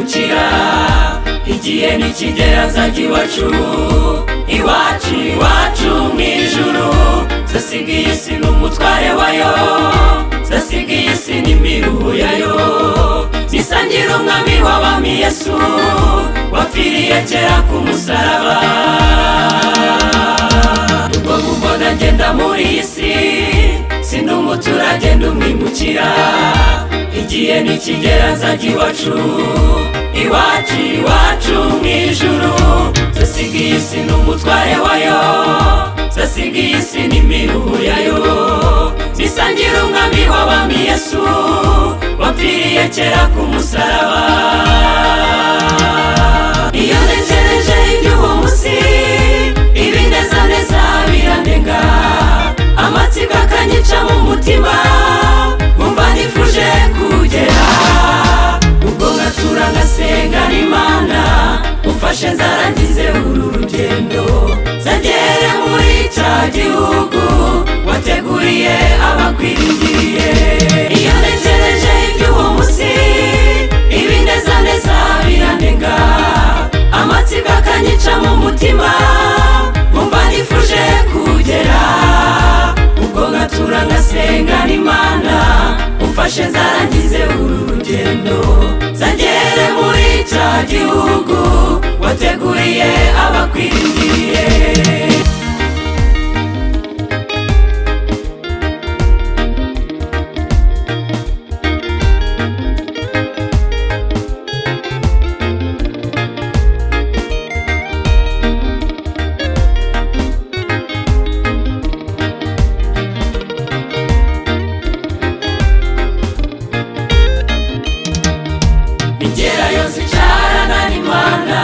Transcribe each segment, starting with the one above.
umwimukira, igihe nikigera nzajya iwacu mw'ijuru. Zasiga iyi si n'umutware wayo, zasiga iyi si n'imiruho yayo, zisangira umwami w'abami Yesu wapfiriye kera ku musaraba. Ubwo mubona ngenda muri iyi si, sindi umuturage ndi umwimukira, igihe nikigera nzajya iwacu mw'ijuru. Zasiga iyi si n'umutware wayo, zasiga iyi si n'imiruho yayo, zisangira umwami w'abami Yesu wapfiriye kera ku musaraba. Iyo ntegereje iby'uwo munsi, ibinezaneza birandenga, amatsiko akanyica mu mutima, nkumva nifuje kugera. Ubwo ngatura ngasenga n'Imana, umfashe nzarangize uru rugendo, nzagere muri cya gihugu wateguriye abakwiringiye. Iyo ntegereje iby'uwo munsi, ibinezaneza birandenga, amatsiko akanyica mu mutima, nkumva nifuje kugera. Ubwo ngatura ngasenga n'Imana, umfashe nzarangize uru rugendo, nzagere muri cya gihugu wateguriye abakwiringiye. Ingerayo zicarana n'Imana,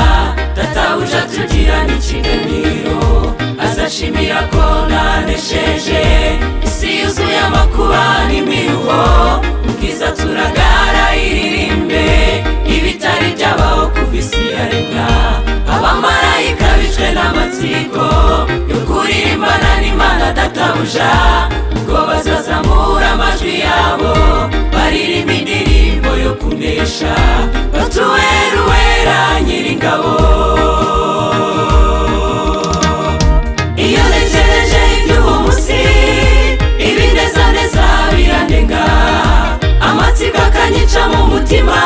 databuja tugirana ikiganiro, azashimira ko nanesheje isi yuzuye amakuba n'imiruho. Ubwiza turagara iririmbe, ibitari byabaho kuva isi yaremwa. Abamarayika bicwe n'amatsiko yo kuririmbana n'Imana databuja, ubwo bazazamura amajwi yabo baririmba indirimbo yo kunesha, batuwera uwera Nyiringabo. Iyo ntegereje iby'uwo munsi, ibinezaneza birandenga, amatsiko akanyica mu mutima,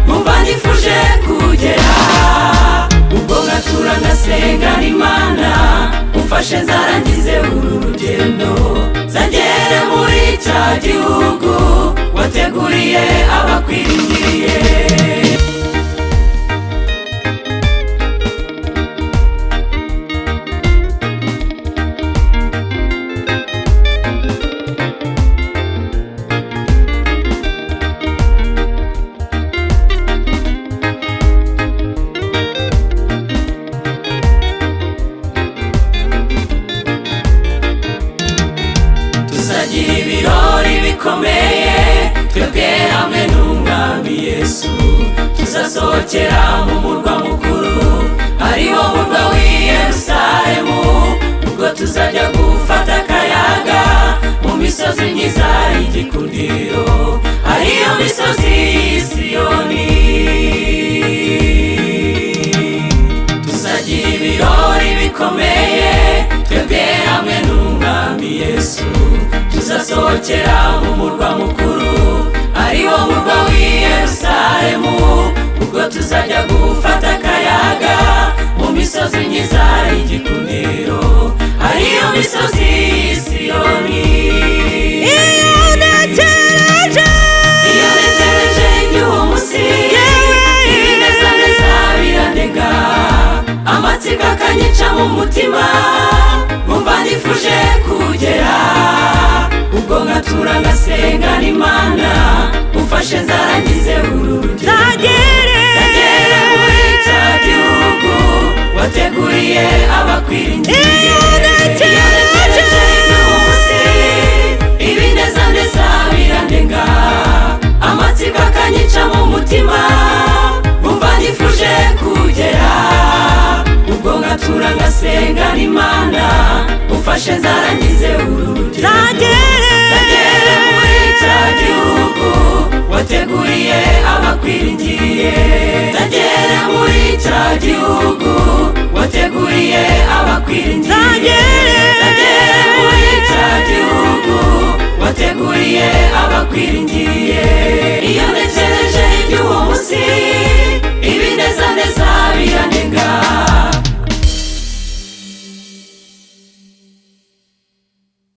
nkumva nifuje kugera. Ubwo ngatura ngasenga n'Imana, umfashe nzarangize uru rugendo, nzagere muri cya gihugu wateguriye abakwiringiye. Tuzagira ibirori bikomeye, twebwe hamwe n'umwami Yesu. Tuzasohokera mu murwa mukuru, ariwo murwa w'i Yerusalemu. Ubwo tuzajya gufata akayaga mu misozi myiza y'igikundiro, ariyo misozi y'i Siyoni. Tuzagira ibirori bikomeye, twebwe hamwe n'umwami Yesu. Tuzasohokera mu murwa mukuru, ariwo murwa w'i Yerusalemu. Ubwo tuzajya gufata akayaga mu misozi myiza y'igikundiro, ariyo misozi y'i Siyoni. Iyo ntegereje iby'uwo munsi, ibinezaneza birandenga, amatsiko akanyica mu mutima, nkumva nifuje kugera. Ubwo ngatura ngasenga n'Imana, umfashe nzarangize uru rugendo, nzagere muri cya gihugu wateguriye abakwiringiye. Iyo ntegereje iby'uwo munsi, ibinezaneza birandenga, amatsiko akanyica mu mutima, nkumva nifuje kugera. Ubwo ngatura ngasenga n'Imana, umfashe nzarangize uru rugendo, nzagere muri cya gihugu wateguriye abakwiringiye. gihugu wateguriye abakwiringiye nzagere muri cya gihugu wateguriye abakwiringiye